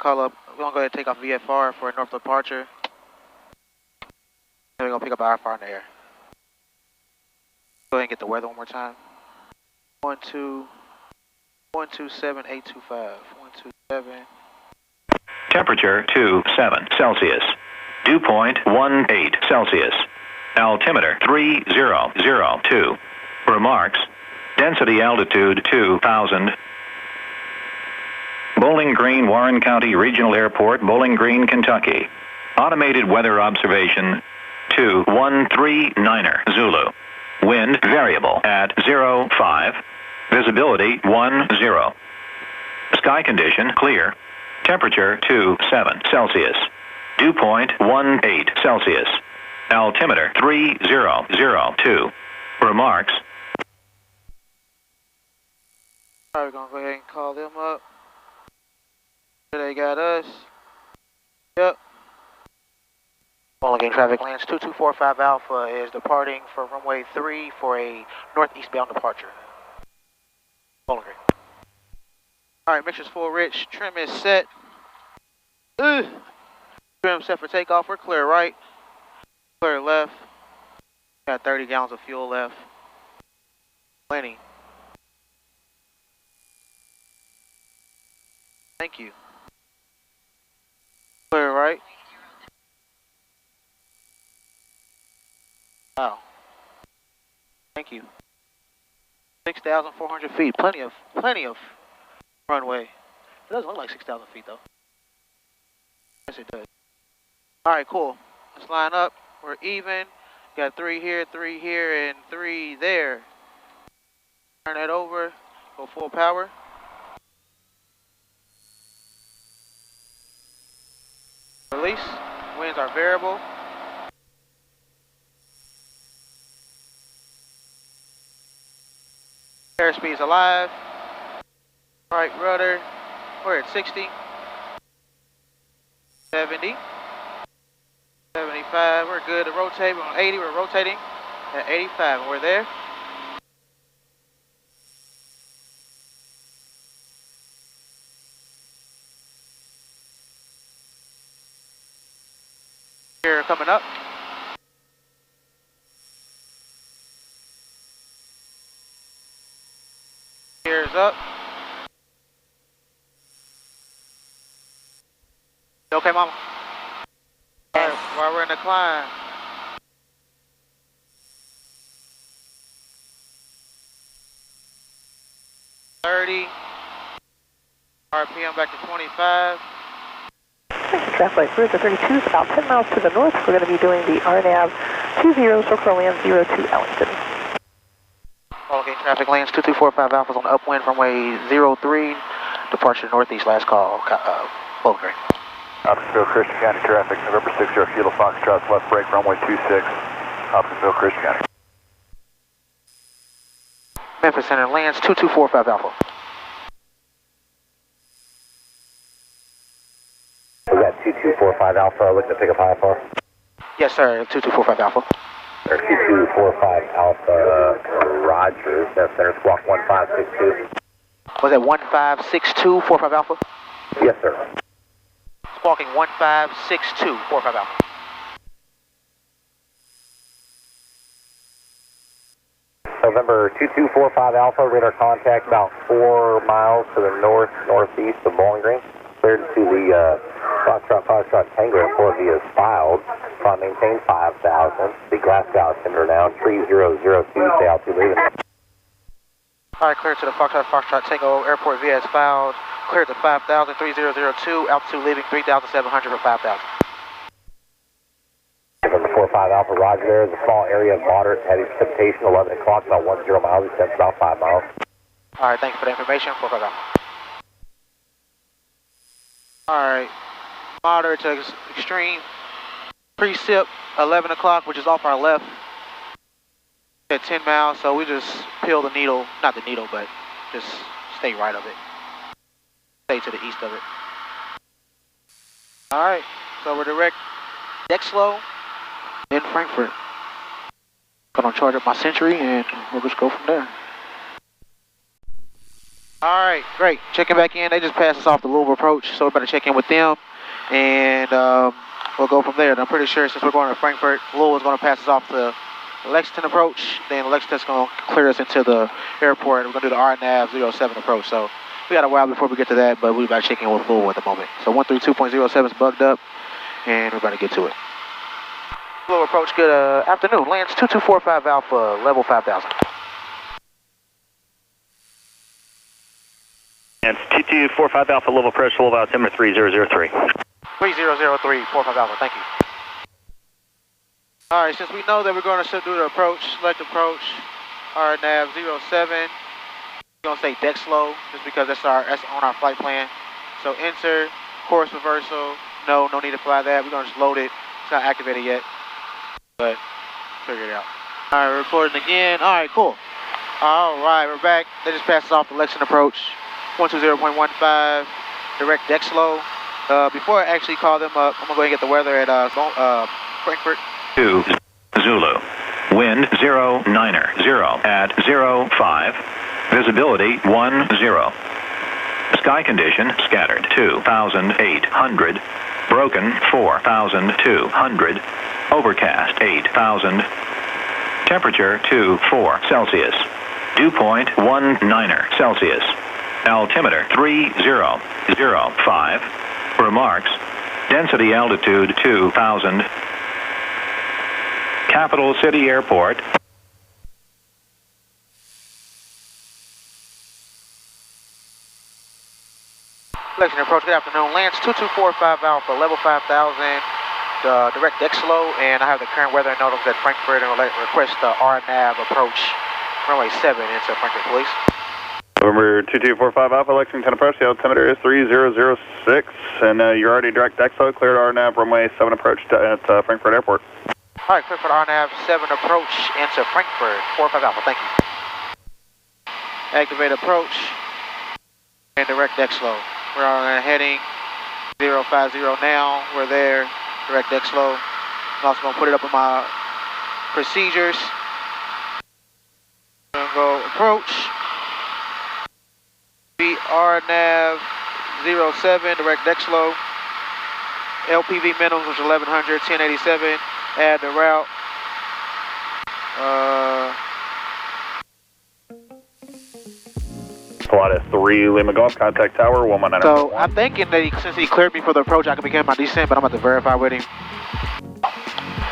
call up. We're gonna go ahead and take off VFR for a north departure. Then we're gonna pick up IFR in the air. Go ahead and get the weather one more time. 127.825. 127. Temperature 27 Celsius. Dew point 18 Celsius. Altimeter 3002. Remarks. Density altitude 2000. Bowling Green, Warren County Regional Airport, Bowling Green, Kentucky. Automated weather observation 2139er Zulu. Wind variable at 05. Visibility 10. Sky condition clear. Temperature 27 Celsius. Dew point 18 Celsius. Altimeter 3002. Remarks. All right, we're going to go ahead and call them up. They got us. Yep. Bowling Green traffic lands 2245 Alpha is departing for runway 3 for a northeastbound departure. Bowling Green. All right, mixture's full rich. Trim is set. Trim set for takeoff. We're clear right. Clear left. Got 30 gallons of fuel left. Plenty. Thank you. Clear right. Wow. Thank you. 6,400 feet. Plenty of runway. It doesn't look like 6,000 feet though. Yes, it does. All right, cool. Let's line up. We're even. Got 3 here, and 3 there. Turn that over. Go full power. Release. Winds are variable. Airspeed is alive. Right rudder. We're at 60. 70. 75. We're good to rotate. We're on 80. We're rotating at 85. And we're there. Here coming up. Here's up. Okay, mama. All right, while we're in the climb. RPM back to 25. Traffic Cruise 32 is about 10 miles to the north. We're going to be doing the RNAV 20 Circle Land 02 Ellington. Bowling Green traffic lands 2245 Alpha's on the upwind runway 03. Departure northeast, last call. Bowling Green. Hopkinsville, Christian County traffic, November 60 Kilo Foxtrot, left brake, runway 26. Hopkinsville, Christian County. Memphis Center lands 2245 Alpha. We got 2245 Alpha, looking to pick up IFR. Yes, sir, 2245 Alpha. Or 2245 Alpha, Roger, Center squawk 1562. Was that 1562, 45 Alpha? Yes, sir. Squawking 1562, 45 Alpha. November 2245 Alpha, radar contact about 4 miles to the northeast of Bowling Green. Cleared to the Foxtrot Tango Airport via filed. Climb maintain 5,000. The Glasgow altimeter now 3002. Stay altitude leaving. All right, clear to the Foxtrot Tango Airport via filed. Clear to 5,000, 3002. Altitude leaving 3,700 for 5,000. November 45 Alpha, Roger. There is a small area of moderate heavy precipitation. 11 o'clock, about 10 miles. Descents about 5 miles. All right, thank you for the information. 45 Alpha. Alright, moderate to extreme, pre-sip, 11 o'clock, which is off our left, at 10 miles, so we just peel the needle, not the needle, but just stay right of it, stay to the east of it. Alright, so we're direct, deck slow, in Frankfort. Gonna charge up my Century, and we'll just go from there. Alright, great. Checking back in. They just passed us off the Louisville Approach, so we better check in with them. And we'll go from there. And I'm pretty sure since we're going to Frankfort, Louisville's going to pass us off the Lexington Approach. Then Lexington's going to clear us into the airport. We're going to do the RNAV 07 approach. So we got a while before we get to that, but we're about to check in with Louisville at the moment. So 132.07 is bugged up, and we're about to get to it. Louisville Approach, good afternoon. Lands 2245 Alpha, level 5000. It's 2245 Alpha, Louisville Approach, Louisville altimeter 3003. 3003, 45 Alpha, thank you. Alright, since we know that we're going to do the approach, select approach, RNAV 07, we're going to say deck slow, just because that's on our flight plan. So enter, course reversal, no need to fly that, we're going to just load it, it's not activated yet, but figure it out. Alright, recording again, alright, cool. Alright, we're back, they just passed us off the Lexington Approach, 120.15, direct deck slow. Before I actually call them up, I'm going to go ahead and get the weather at Frankfort. 2 Zulu. Wind 090 at 05. Visibility 10. Sky condition scattered 2,800. Broken 4,200. Overcast 8,000. Temperature 24 Celsius. Dew point 19 Celsius. Altimeter 3005. Remarks. Density altitude 2,000. Capital City Airport. Lexington Approach, good afternoon. Lands 2245 Alpha, level 5000. Direct deck slow, and I have the current weather notice at Frankfort and request the RNAV approach, runway 7 into Frankfort, please. November 2245 Alpha, Lexington Approach, the altimeter is 3006, and you're already direct deck slow, cleared RNAV, runway 7 approach at Frankfort Airport. Alright, Frankfort RNAV 7 approach into Frankfort, 45 Alpha, thank you. Activate approach, and direct deck slow. We're on heading 050 now, we're there, direct deck slow. I'm also going to put it up in my procedures. I'm going to go approach. RNAV 07, direct deck slow. LPV minimum was 1100, 1087. Add the route. Pilatus 3 Lima Golf, contact tower 119. So I'm thinking that since he cleared me for the approach, I can begin my descent, but I'm about to verify with him.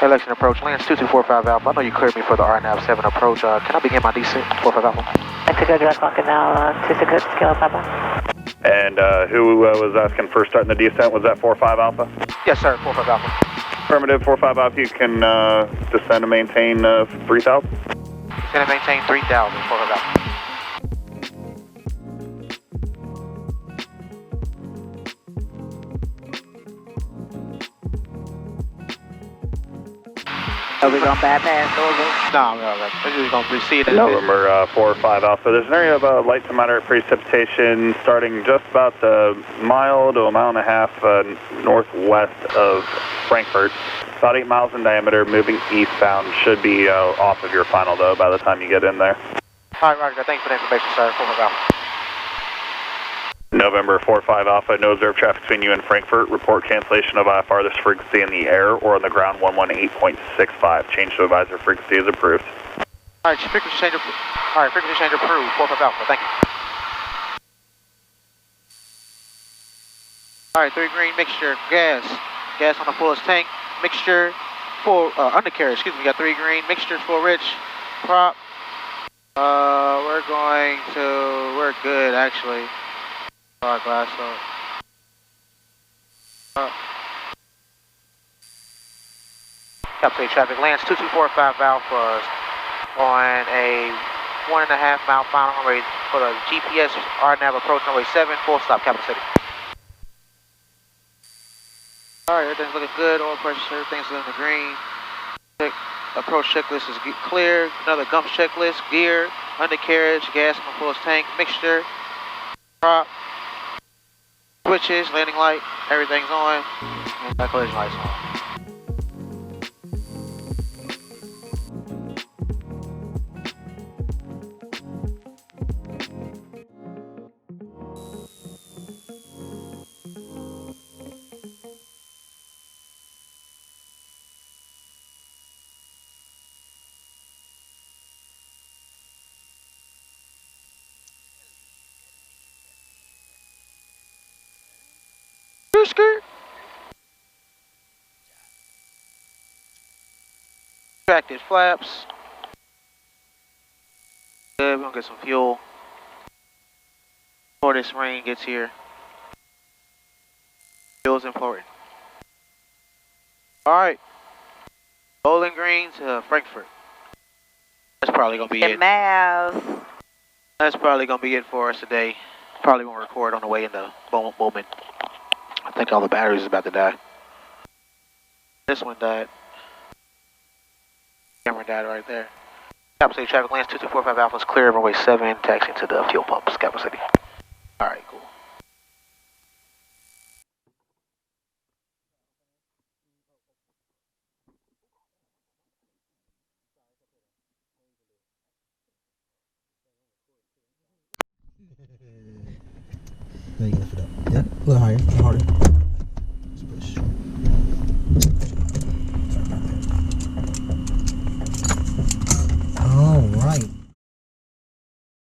Lexington Approach, lands 2245 Alpha. I know you cleared me for the RNAV 7 approach. Can I begin my descent? 45 Alpha. Mexico direct clock now, 26 Kilo Papa. And who was asking for starting the descent? Was that 45 Alpha? Yes, sir, 45 Alpha. Affirmative, 45 Alpha, you can descend and maintain 3000. Descend and maintain 3000, 45 Alpha. Are we going bypass over? No, we're just going to proceed as November 45 Alpha. There's an area of light to moderate precipitation starting just about a mile to a mile and a half northwest of Frankfort. About 8 miles in diameter, moving eastbound. Should be off of your final, though, by the time you get in there. All right, Roger. Thanks for the information, sir. 45 Alpha. November 45 Alpha, no observed traffic between you and Frankfort. Report cancellation of farthest frequency in the air or on the ground 118.65. Change to advisor frequency is approved. All right, frequency change approved. All right, frequency change approved. 45 Alpha. Thank you. All right, 3 green mixture, gas on the fullest tank, mixture, full undercarriage. Excuse me, we got 3 green mixture, full rich, prop. We're good actually. Our glass up. Captain traffic lands 2245 Alpha on a 1.5 mile final runway for the GPS RNAV approach runway 7, full stop, Capital City. Alright, everything's looking good, oil pressure, everything's in the green. Approach checklist is clear, another gump checklist, gear, undercarriage, gas on the fullest tank, mixture, prop, switches, landing light, everything's on, and my collision lights on. skirt. Tracted flaps. Good, we're gonna get some fuel before this rain gets here. Fuel's important. Alright. Bowling Green to Frankfort. That's probably gonna be it. Math. That's probably gonna be it for us today. Probably won't record on the way in the moment. I think all the batteries is about to die. This one died. Camera died right there. Capital City traffic lanes 2245 Alpha is clear, runway 7, taxiing to the fuel pumps, Capital City. Alright, cool. Now you can lift it up. Yeah, a little higher, a little harder.